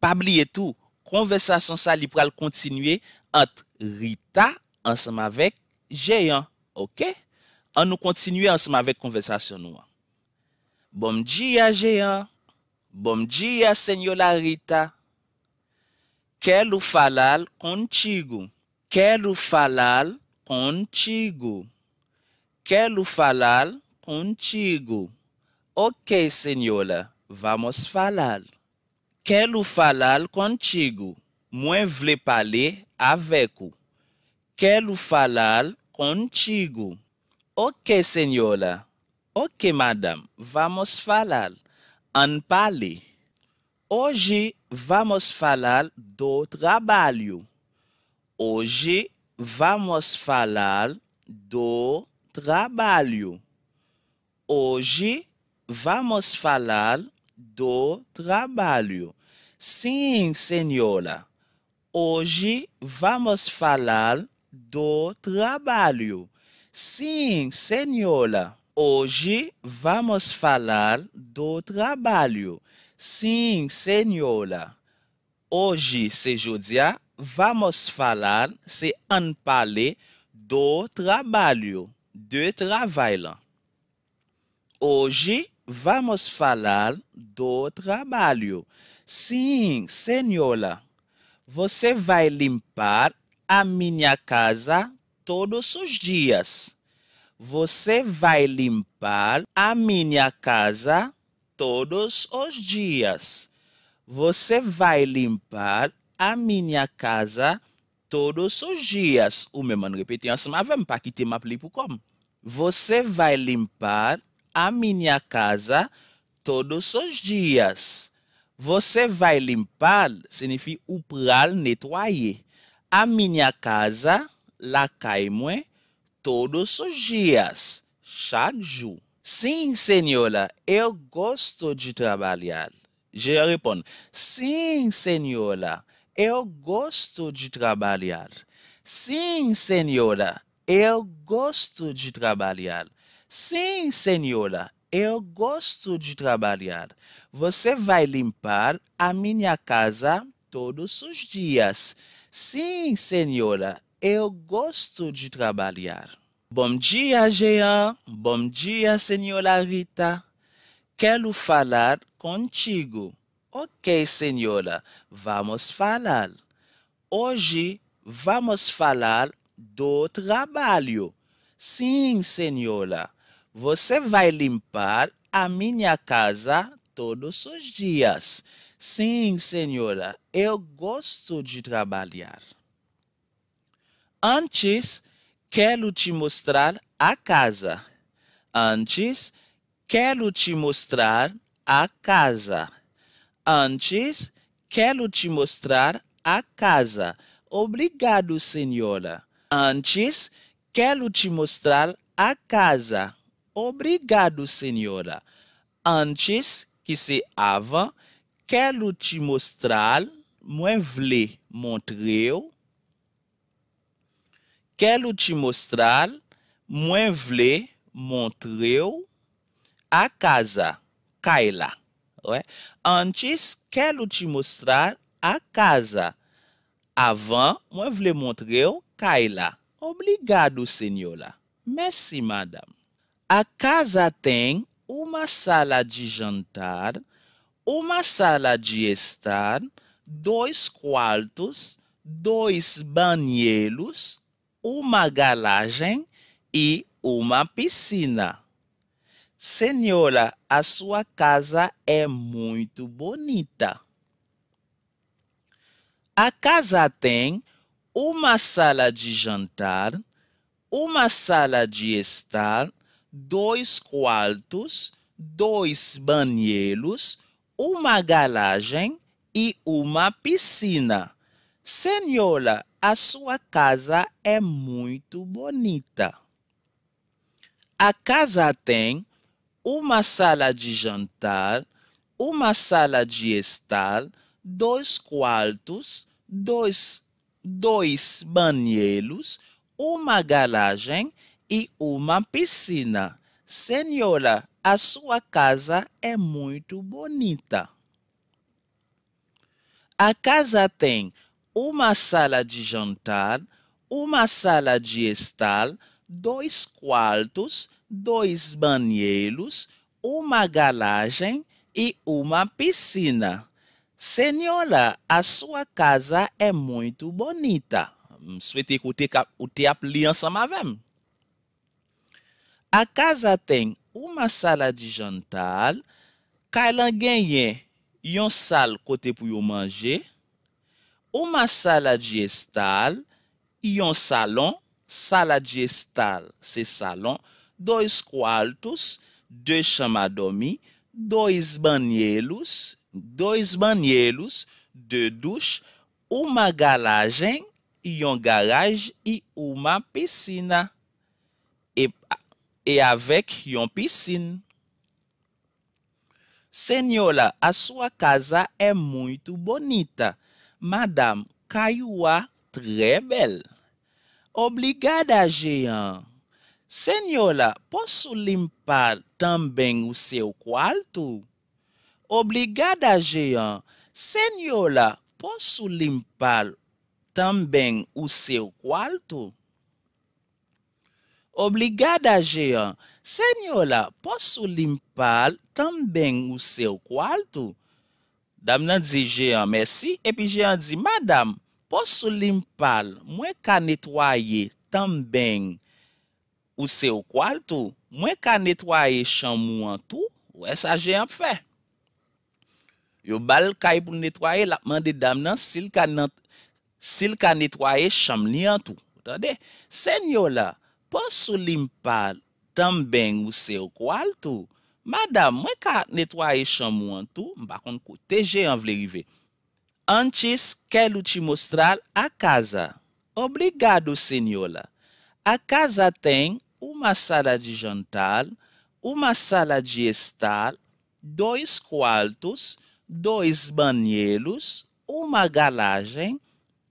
Pas oublier tout, conversation ça li pral continuer entre Rita ensemble avec Jean, OK? On nous continuer ensemble avec conversation nous. Bom dia, Jean. Bom dia, senhora Rita. Quero falar contigo. Quero falar contigo. Quero falar contigo. Ok, senhora, vamos falar. Quero falar contigo. Moi vle parler avec vous. Quero falar contigo. Ok, senhora. Ok, madame, vamos falar. En parler. Hoje vamos falar do trabalho. Hoje vamos falar do trabalho. Hoje vamos falar do trabalho. Sim, senhora. Hoje vamos falar do trabalho. Sim, senhora. Hoje vamos falar do trabalho. Sim, senhora. Hoje, c'est jodia, vamos falar, c'est en parler do trabalho, de travail. Hoje vamos falar do trabalho. Sim, senhora. Você vai limpar a minha casa todos os dias. Você vai limpar a minha casa todos os dias. Você vai limpar a minha casa todos os dias. O meu mano repetir ensemble avec pas quitter m'appeler pour comme. Você vai limpar a minha casa todos os dias. Você vai limpar significa ou pral nettoyer. A minha casa, la caille moi, todos os dias, chaque jour. Sim, senhora, eu gosto de trabalhar. Je réponds, sim, senhora, eu gosto de trabalhar. Sim, senhora, eu gosto de trabalhar. Sim, senhora, eu gosto de trabalhar. Você vai limpar a minha casa todos os dias. Sim, senhora, eu gosto de trabalhar. Bom dia, Jean. Bom dia, senhora Rita. Quero falar contigo. Ok, senhora, vamos falar. Hoje vamos falar do trabalho. Sim, senhora. Você vai limpar a minha casa todos os dias. Sim, senhora. Eu gosto de trabalhar. Antes, quero te mostrar a casa. Antes, quero te mostrar a casa. Antes, quero te mostrar a casa. Obrigado, senhora. Antes, quero te mostrar a casa. Obrigado, senhora. Antes, que se avant, quero te mostrar, moi vle montrer. Quero te mostrar, moi vle montrer a casa. Kaila. Ouais? Antes, quero te mostrar a casa. Avant, moi vle montrer Kaila. Obrigado, senhora. Merci, madame. A casa tem uma sala de jantar, uma sala de estar, 2 quartos, 2 banheiros, uma garagem e uma piscina. Senhora, a sua casa é muito bonita. A casa tem uma sala de jantar, uma sala de estar, 2 quartos, 2 banheiros, uma garagem e uma piscina. Senhora, a sua casa é muito bonita. A casa tem uma sala de jantar, uma sala de estar, 2 quartos, 2 banheiros, uma garagem e uma piscina. Senhora, a sua casa é muito bonita. A casa tem uma sala de jantar, uma sala de estar, 2 quartos, 2 banheiros, uma garagem e uma piscina. Senhora, a sua casa é muito bonita. Souhaitez que vous te appelez ensemble avec. A casa tem uma sala de jantar, kailan genyen yon sal kote pou yo manger, uma sala de estar, yon salon, sala de estar, c'est salon, 2 quartos, 2 chambres à dormir, 2 banheiros, 2 douches, uma garagem, yon garage e uma piscina. E avec yon piscine. Senhora, a sua casa é muito bonita. Madame, caiua très belle. Obrigada, Jean. Senhora, posso limpar também o seu quarto? Obrigada, Jean. Senhora, posso limpar também o seu quarto? Obrigada, Jean. Senhora, posso limpar também o seu quarto? Dame nan di Jean merci, et puis Jean dit, madame, posso limpar, mwen ka netwaye também o seu quarto? Mwen ka netwaye chamou an tou? Ouais, ça Jean fait. Yo bal kay pou netwaye, la mande dame nan s'il ka netwaye cham li an tou. Entendez? Senhora, posso limpar também o seu quarto? Madame, mwen ka netwaye chamou an tou? Mpa kon kote Jean vle rive. Antes, quero te mostrar a casa. Obrigado, senhora. A casa tem uma sala de jantar, uma sala de estar, 2 quartos, 2 banheiros, uma garagem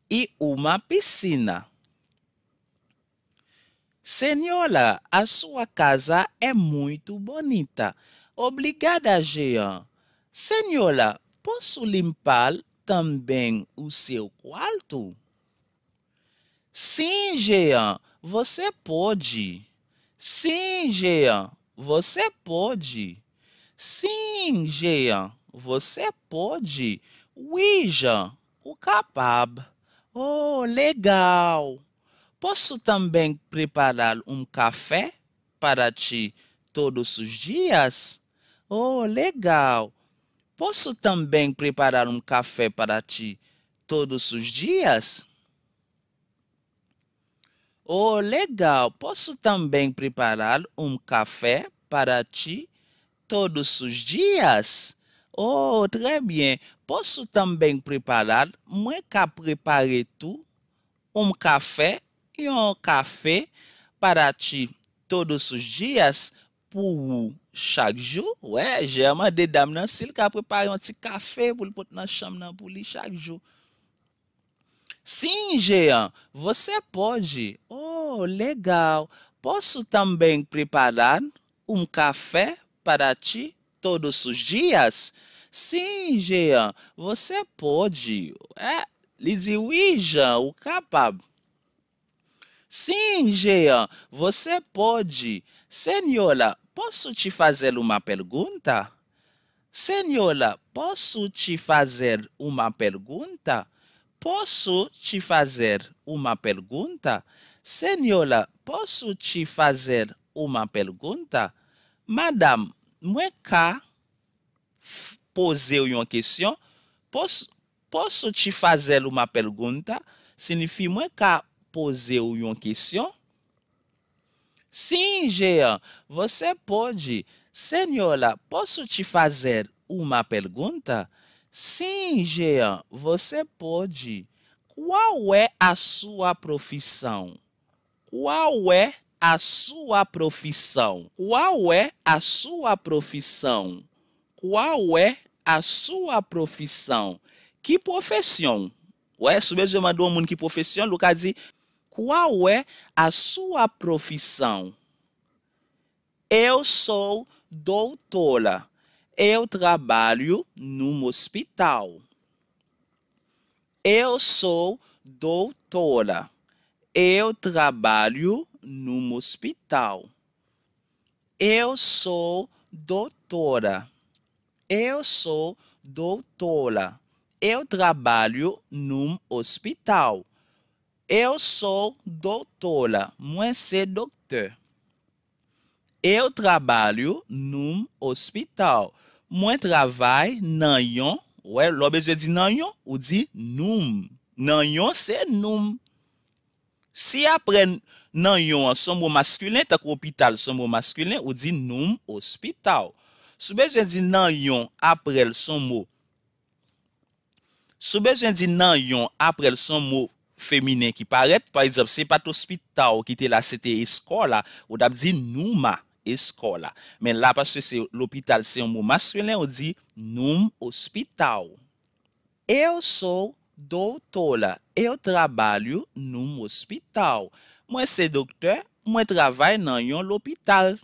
e uma piscina. Senhora, a sua casa é muito bonita. Obrigada, Jean. Senhora, posso limpar também o seu quarto? Sim, Jean, você pode. Sim, Jean, você pode. Sim, Jean, você pode. Oui, Jean, o capab. Oh, legal. Posso também preparar um café para ti todos os dias? Oh, legal. Posso também preparar um café para ti todos os dias? Oh, legal. Posso também preparar um café para ti todos os dias? Oh, très bien. Posso também preparar, mwen ka prepare tu, café e café para ti todos os dias pour chaque jour. Ouais, j'ai demandé dame nan s'il ka prepare un petit café pour le pot nan chambre nan pour li chaque jour. Sim, Jean, você pode. Oh, legal. Posso também preparar um café para ti todos os dias? Sim, Jean, você pode. Ele diz, oui, Jean, o capab. Sim, Jean, você pode. Senhora, posso te fazer uma pergunta? Senhora, posso te fazer uma pergunta? Posso te fazer uma pergunta? Senhora, posso te fazer uma pergunta? Madame, mwen ka pose une question? Posso te fazer uma pergunta? Signifie mwen ka pose une question? Sim, Jean, você pode. Senhora, posso te fazer uma pergunta? Sim, Jean, você pode. Qual é a sua profissão? Qual é a sua profissão? Qual é a sua profissão? Qual é a sua profissão? Que profissão? Ouais, se você mandou um mundo que profissão, o cara diz, qual é a sua profissão? Eu sou doutora. Eu trabalho num hospital. Eu sou doutora. Eu trabalho num hospital. Eu sou doutora. Eu sou doutora. Eu trabalho num hospital. Eu sou doutora. Moi, c'est docteur. Eu trabalho num hospital. Moi, travaille nan yon. Ouais, l'on besoin dit nan yon, ou dit noum. Nan yon, c'est noum. Si après nan yon, son mot masculin, tak hôpital, son mot masculin, ou dit noum hospital. Si besoin dit nan yon, après son mot. Si besoin dit nan yon, après son mot féminin qui paraît, par exemple, c'est pas hospital qui était là, c'était escola, ou d'ab dit nouma. Escola. Mais là, parce que c'est l'hôpital, c'est un mot masculin, on dit num hospital. Eu sou doutora. Eu trabalho num hospital. Moi, c'est docteur. Moi, travaille dans l'hôpital.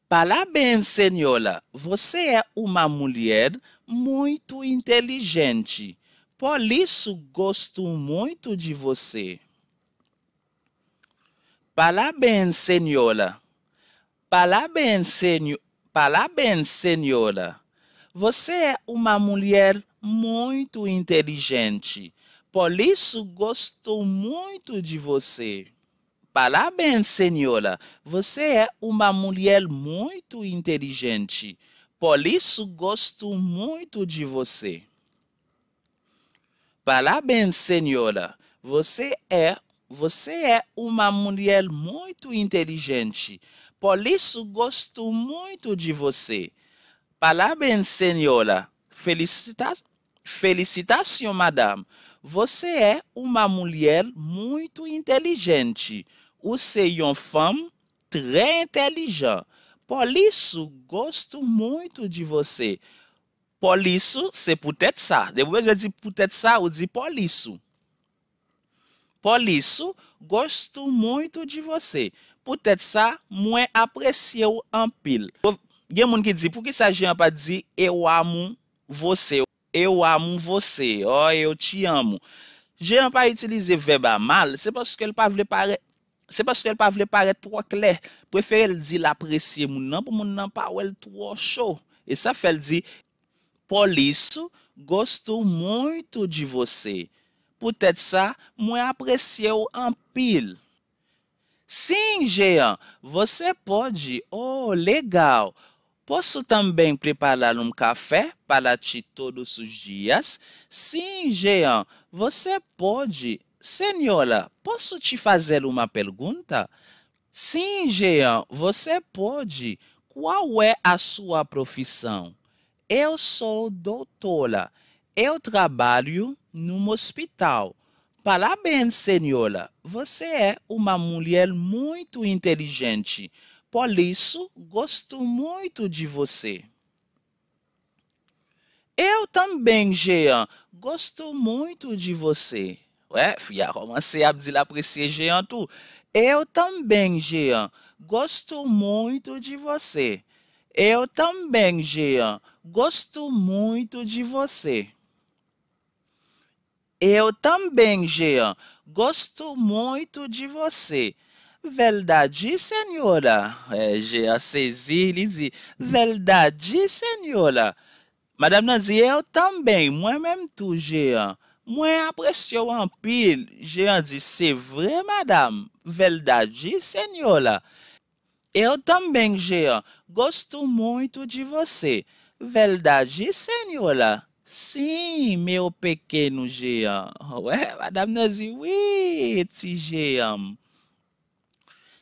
Parabéns, senhora. Você é uma mulher muito inteligente. Por isso, gosto muito de você. Parabéns, senhora. Parabéns, senhora. Você é uma mulher muito inteligente. Por isso gosto muito de você. Parabéns, senhora. Você é uma mulher muito inteligente. Por isso gosto muito de você. Parabéns, senhora. Você é uma mulher muito inteligente. Por isso gosto muito de você. Parabéns, senhora. Felicitação, madame. Você é uma mulher muito inteligente. Você é uma femme très inteligente. Por isso, gosto muito de você. Por isso, c'est peut-être ça. Depois eu digo peut-être ça, eu digo por isso. Por isso, gosto muito de você. Peut-être ça, moi aprecio en pile. Il y a des gens qui disent, por que ça Jean pas dit eu amo você? Eu amo você. Oh, eu te amo. Jean pas utiliser verbe mal, c'est parce qu'elle pas voulait paraître trop clair. Préfère dire l'apprécier moun nan pour moun nan pas wel trop chaud. Et ça fait elle dit por isso gosto muito de você. Peut-être ça, moi aprecio en pile. Sim, Jean, você pode. Oh, legal. Posso também preparar um café para ti todos os dias? Sim, Jean, você pode. Senhora, posso te fazer uma pergunta? Sim, Jean, você pode. Qual é a sua profissão? Eu sou doutora. Eu trabalho num hospital. Parabéns, senhora. Você é uma mulher muito inteligente. Por isso, gosto muito de você. Eu também, Jean, gosto muito de você. Ouais, filha, commencez a dizer l'apprécier Jean tout. Eu também, Jean, gosto muito de você. Eu também, Jean, gosto muito de você. Eu também, Jean, gosto muito de você. Verdade, senhora. Jean saisi, ele diz, verdade, senhora. Madame nan dit, eu também, moi-même tout, Jean. Moi aprecio en pile. Jean dit, c'est vrai, madame. Verdade, senhora. Eu também, Jean, gosto muito de você. Verdade, senhora? Sim, meu pequeno Jean. Ouais, madame nan dit, oui, petit Jean.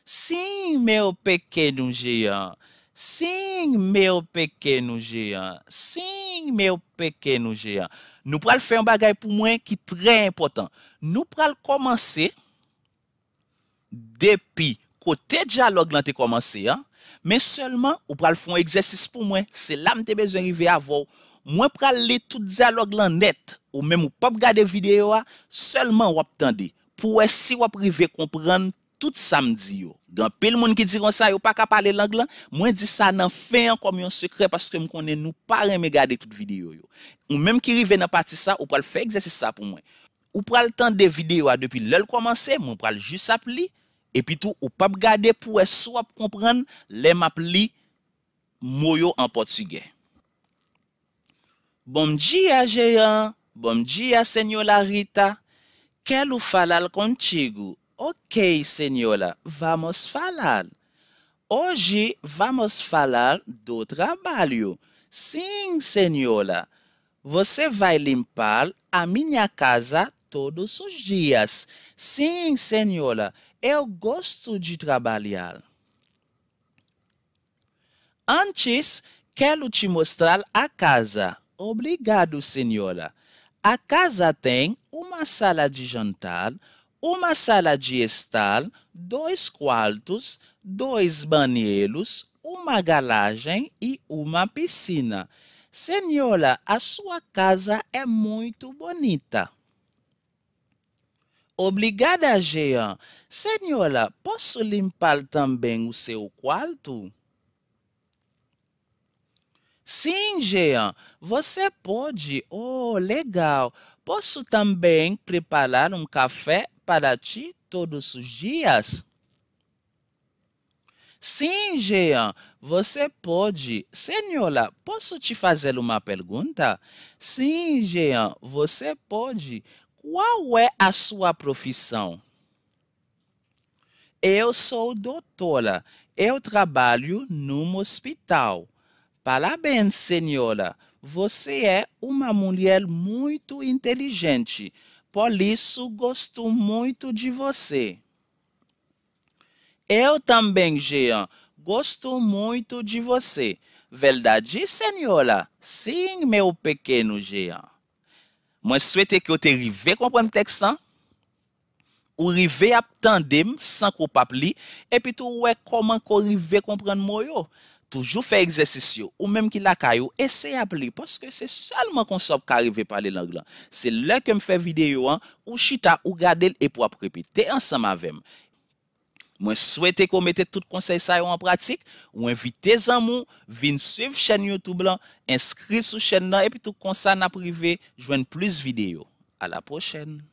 Sim, meu pequeno Jean. Sim, meu pequeno Jean. Sim, meu pequeno Jean. Nous pral faire un bagay pour moi qui très important. Nous pral commencer depuis côté dialogue là te commencé hein, mais seulement ou pral faire un exercice pour moi, c'est là m'te besoin arriver à voir. Moi pral lire tout dialogue là net ou même ou pas regarder vidéo seulement ou attendre pour si ou arriver comprendre tout ça me dit yo. Grand pile monde qui dit comme ça yo pas capable parler langue là, moi dit ça nan fin comme un secret parce que me connais nous pas regarder toute vidéo yo. Ou même qui rive dans partie ça ou pral faire exercice ça pour moi. Ou pral tendre vidéo depuis l'heure commencer, moi pral juste appeler et puis tout ou pas regarder pour soit comprendre les m'appli moyo en portugais. Bom dia, Jean. Bom dia, senhora Rita. Quero falar contigo. Ok, senhora, vamos falar. Hoje vamos falar do trabalho. Sim, senhora. Você vai limpar a minha casa todos os dias. Sim, senhora. Eu gosto de trabalhar. Antes, quero te mostrar a casa. Obrigado, senhora. A casa tem uma sala de jantar, uma sala de estar, 2 quartos, 2 banheiros, uma garagem e uma piscina. Senhora, a sua casa é muito bonita. Obrigada, Jean. Senhora, posso limpar também o seu quarto? Sim, Jean, você pode. Oh, legal. Posso também preparar um café para ti todos os dias? Sim, Jean, você pode. Senhora, posso te fazer uma pergunta? Sim, Jean, você pode. Qual é a sua profissão? Eu sou doutora. Eu trabalho num hospital. Parabéns, senhora. Você é uma mulher muito inteligente. Por isso, gosto muito de você. Eu também, Jean, gosto muito de você. Verdade, senhora? Sim, meu pequeno Jean. Moi souhaite que vous te rive comprendre texte hein? Ou rive ap tandem sans qu'on pape li, et puis tout ouais comment qu'on rive comprendre moi yo. Toujours faire exercice yo, ou même qui la caillou, essaye appeler parce que c'est seulement qu'on sait qu'arriver parler langue là. C'est là que me fait vidéo hein, ou chita ou garder et pour répéter ensemble avec moi. Moi souhaite qu'on mette tout conseil ça en pratique ou inviter amours viennent suivre chaîne YouTube là, inscrit sur chaîne là et puis tout comme ça n'a privé joindre plus vidéo. À la prochaine.